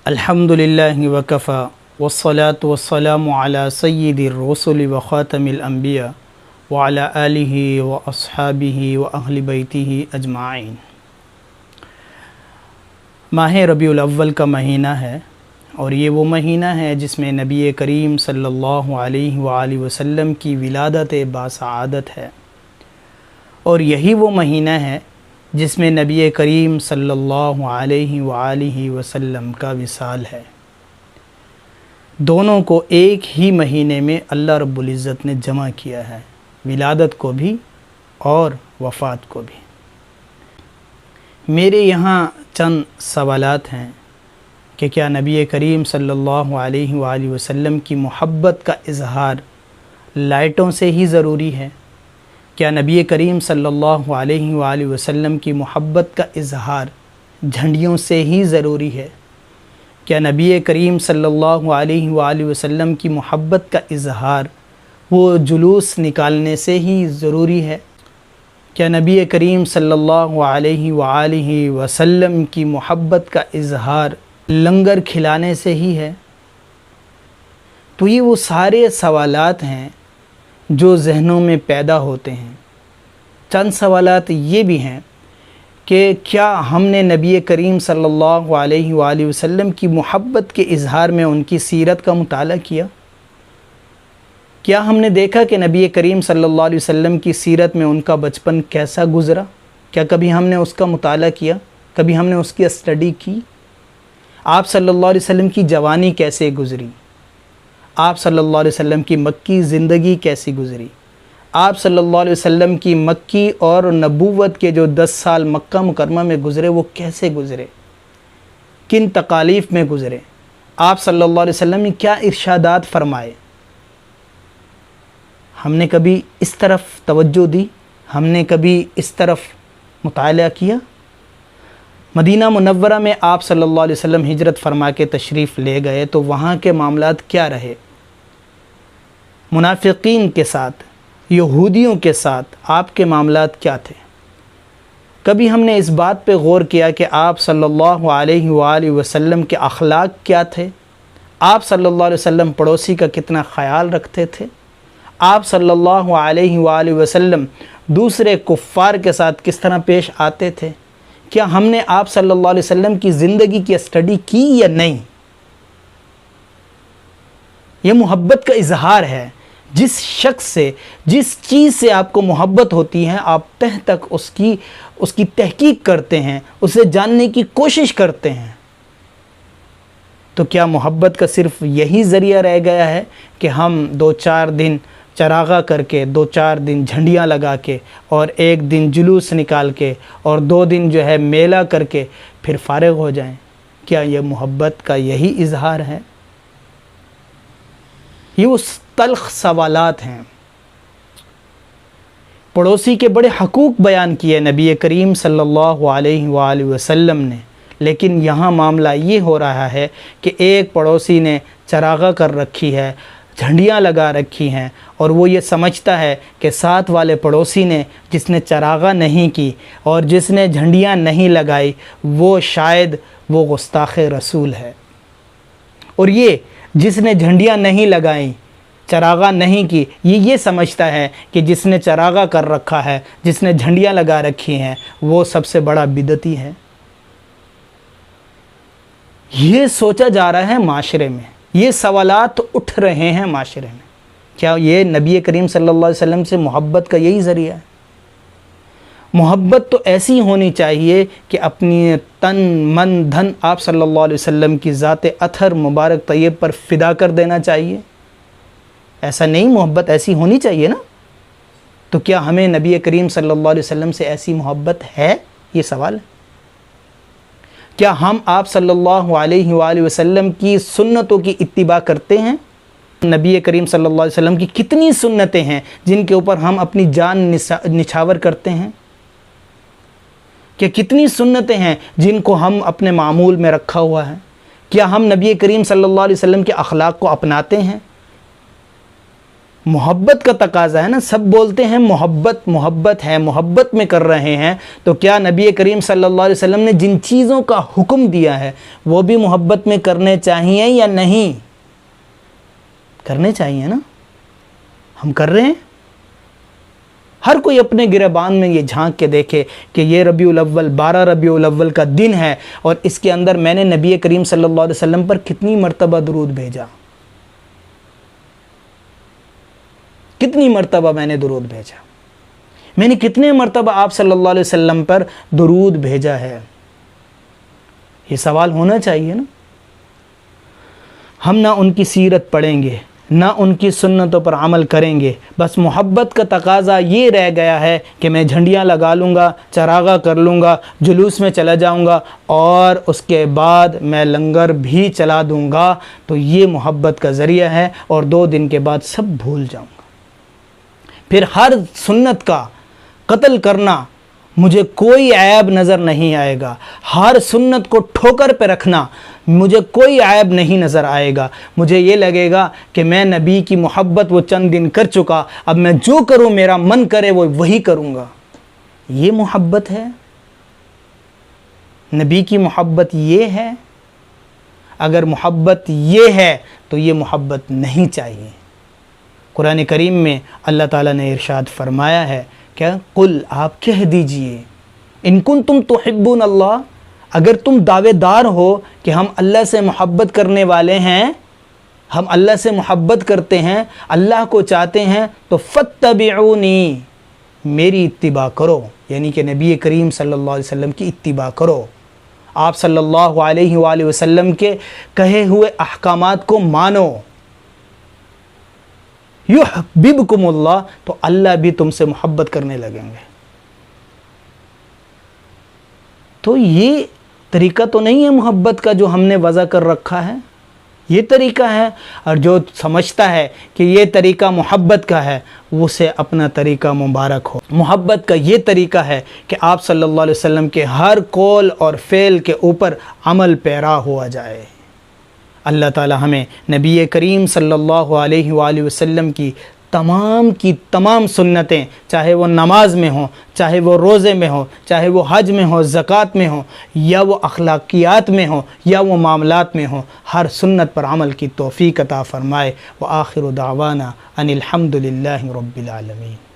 الحمدللہ وکفا والصلاة والسلام علی سید الرسل وخاتم الانبیاء وعلی آلہ واصحابہ واہل بیتہ اجمعین۔ ماہ ربیع الاول کا مہینہ ہے اور یہ وہ مہینہ ہے جس میں نبی کریم صلی اللہ علیہ وآلہ وسلم کی ولادت باسعادت ہے، اور یہی وہ مہینہ ہے جس میں نبی کریم صلی اللہ علیہ وآلہ وسلم کا وصال ہے۔ دونوں کو ایک ہی مہینے میں اللہ رب العزت نے جمع کیا ہے، ولادت کو بھی اور وفات کو بھی۔ میرے یہاں چند سوالات ہیں کہ کیا نبی کریم صلی اللہ علیہ وآلہ وسلم کی محبت کا اظہار لائٹوں سے ہی ضروری ہے؟ کیا نبی کریم صلی اللہ علیہ وآلہ وسلم کی محبت کا اظہار جھنڈیوں سے ہی ضروری ہے؟ کیا نبی کریم صلی اللہ علیہ وآلہ وسلم کی محبت کا اظہار وہ جلوس نکالنے سے ہی ضروری ہے؟ کیا نبی کریم صلی اللہ علیہ وآلہ وسلم کی محبت کا اظہار لنگر کھلانے سے ہی ہے؟ تو یہ وہ سارے سوالات ہیں جو ذہنوں میں پیدا ہوتے ہیں۔ چند سوالات یہ بھی ہیں کہ کیا ہم نے نبی کریم صلی اللہ علیہ وآلہ وسلم کی محبت کے اظہار میں ان کی سیرت کا مطالعہ کیا؟ کیا ہم نے دیکھا کہ نبی کریم صلی اللہ علیہ وسلم کی سیرت میں ان کا بچپن کیسا گزرا؟ کیا کبھی ہم نے اس کا مطالعہ کیا؟ کبھی ہم نے اس کی اسٹڈی کی؟ آپ صلی اللہ علیہ وسلم کی جوانی کیسے گزری؟ آپ صلی اللہ علیہ وسلم کی مکی زندگی کیسی گزری؟ آپ صلی اللہ علیہ وسلم کی مکی اور نبوت کے جو 10 سال مکہ مکرمہ میں گزرے وہ کیسے گزرے؟ کن تکالیف میں گزرے؟ آپ صلی اللہ علیہ وسلم نے کیا ارشادات فرمائے؟ ہم نے کبھی اس طرف توجہ دی؟ ہم نے کبھی اس طرف مطالعہ کیا؟ مدینہ منورہ میں آپ صلی اللہ علیہ وسلم ہجرت فرما کے تشریف لے گئے تو وہاں کے معاملات کیا رہے؟ منافقین کے ساتھ، یہودیوں کے ساتھ آپ کے معاملات کیا تھے؟ کبھی ہم نے اس بات پہ غور کیا کہ آپ صلی اللہ علیہ وآلہ وسلم کے اخلاق کیا تھے؟ آپ صلی اللہ علیہ وسلم پڑوسی کا کتنا خیال رکھتے تھے؟ آپ صلی اللہ علیہ وآلہ وسلم دوسرے کفار کے ساتھ کس طرح پیش آتے تھے؟ کیا ہم نے آپ صلی اللہ علیہ وسلم کی زندگی کی اسٹڈی کی یا نہیں؟ یہ محبت کا اظہار ہے۔ جس شخص سے، جس چیز سے آپ کو محبت ہوتی ہے، آپ تہ تک اس کی تحقیق کرتے ہیں، اسے جاننے کی کوشش کرتے ہیں۔ تو کیا محبت کا صرف یہی ذریعہ رہ گیا ہے کہ ہم 2-4 دن چراغاں کر کے، 2-4 دن جھنڈیاں لگا کے، اور 1 دن جلوس نکال کے، اور 2 دن جو ہے میلہ کر کے پھر فارغ ہو جائیں؟ کیا یہ محبت کا یہی اظہار ہے؟ یہ وہ تلخ سوالات ہیں۔ پڑوسی کے بڑے حقوق بیان کیے نبی کریم صلی اللہ علیہ وآلہ وسلم نے، لیکن یہاں معاملہ یہ ہو رہا ہے کہ ایک پڑوسی نے چراغاں کر رکھی ہے، جھنڈیاں لگا رکھی ہیں، اور وہ یہ سمجھتا ہے کہ ساتھ والے پڑوسی نے جس نے چراغاں نہیں کی اور جس نے جھنڈیاں نہیں لگائی وہ شاید وہ گستاخ رسول ہے، اور یہ جس نے جھنڈیاں نہیں لگائیں، چراغاں نہیں کی، یہ سمجھتا ہے کہ جس نے چراغاں کر رکھا ہے، جس نے جھنڈیاں لگا رکھی ہیں، وہ سب سے بڑا بدعتی ہے۔ یہ سوچا جا رہا ہے معاشرے میں، یہ سوالات اٹھ رہے ہیں معاشرے میں۔ کیا یہ نبی کریم صلی اللہ علیہ وسلم سے محبت کا یہی ذریعہ ہے؟ محبت تو ایسی ہونی چاہیے کہ اپنی تن من دھن آپ صلی اللہ علیہ وسلم کی ذات اطہر مبارک طیب پر فدا کر دینا چاہیے۔ ایسا نہیں، محبت ایسی ہونی چاہیے نا؟ تو کیا ہمیں نبی کریم صلی اللہ علیہ وسلم سے ایسی محبت ہے؟ یہ سوال ہے۔ کیا ہم آپ صلی اللہ علیہ وآلہ وسلم کی سنتوں کی اتباع کرتے ہیں؟ نبی کریم صلی اللہ علیہ وسلم کی کتنی سنتیں ہیں جن کے اوپر ہم اپنی جان نچھاور کرتے ہیں؟ کہ کتنی سنتیں ہیں جن کو ہم اپنے معمول میں رکھا ہوا ہے؟ کیا ہم نبی کریم صلی اللہ علیہ وسلم کے اخلاق کو اپناتے ہیں؟ محبت کا تقاضا ہے نا. سب بولتے ہیں محبت محبت ہے، محبت میں کر رہے ہیں، تو کیا نبی کریم صلی اللہ علیہ وسلم نے جن چیزوں کا حکم دیا ہے وہ بھی محبت میں کرنے چاہیے یا نہیں؟ کرنے چاہیے نا. ہم کر رہے ہیں. ہر کوئی اپنے گریبان میں یہ جھانک کے دیکھے کہ یہ ربیع الاول 12 ربیع الاول کا دن ہے، اور اس کے اندر میں نے نبی کریم صلی اللہ علیہ وسلم پر کتنی مرتبہ درود بھیجا، کتنی مرتبہ میں نے درود بھیجا، میں نے کتنے مرتبہ آپ صلی اللہ علیہ وسلم پر درود بھیجا ہے. یہ سوال ہونا چاہیے نا. ہم نہ ان کی سیرت پڑھیں گے، نہ ان کی سنتوں پر عمل کریں گے. بس محبت کا تقاضا یہ رہ گیا ہے کہ میں جھنڈیاں لگا لوں گا، چراغاں کر لوں گا، جلوس میں چلا جاؤں گا، اور اس کے بعد میں لنگر بھی چلا دوں گا. تو یہ محبت کا ذریعہ ہے، اور 2 دن کے بعد سب بھول جاؤں گا. پھر ہر سنت کا قتل کرنا مجھے کوئی عیب نظر نہیں آئے گا. ہر سنت کو ٹھوکر پہ رکھنا مجھے کوئی عیب نہیں نظر آئے گا. مجھے یہ لگے گا کہ میں نبی کی محبت وہ چند دن کر چکا، اب میں جو کروں میرا من کرے وہ وہی کروں گا. یہ محبت ہے؟ نبی کی محبت یہ ہے؟ اگر محبت یہ ہے تو یہ محبت نہیں چاہیے. قرآن کریم میں اللہ تعالیٰ نے ارشاد فرمایا ہے، کیا قل آپ کہہ دیجئے، ان کنتم تحبون اللہ، اگر تم دعوے دار ہو کہ ہم اللہ سے محبت کرنے والے ہیں، ہم اللہ سے محبت کرتے ہیں، اللہ کو چاہتے ہیں، تو فاتبعونی، میری اتباع کرو. یعنی کہ نبی کریم صلی اللہ علیہ وسلم کی اتباع کرو. آپ صلی اللہ علیہ وآلہ وسلم کے کہے ہوئے احکامات کو مانو. یحببکم اللہ، تو اللہ بھی تم سے محبت کرنے لگیں گے. تو یہ طریقہ تو نہیں ہے محبت کا جو ہم نے وضع کر رکھا ہے، یہ طریقہ ہے. اور جو سمجھتا ہے کہ یہ طریقہ محبت کا ہے، اسے اپنا طریقہ مبارک ہو. محبت کا یہ طریقہ ہے کہ آپ صلی اللہ علیہ وسلم کے ہر قول اور فعل کے اوپر عمل پیرا ہوا جائے. اللہ تعالی ہمیں نبی کریم صلی اللہ علیہ وآلہ وسلم کی تمام سنتیں، چاہے وہ نماز میں ہوں، چاہے وہ روزے میں ہوں، چاہے وہ حج میں ہوں، زکوٰۃ میں ہوں، یا وہ اخلاقیات میں ہوں، یا وہ معاملات میں ہوں، ہر سنت پر عمل کی توفیق عطا فرمائے. وآخر دعوانا ان الحمد للہ رب العالمین.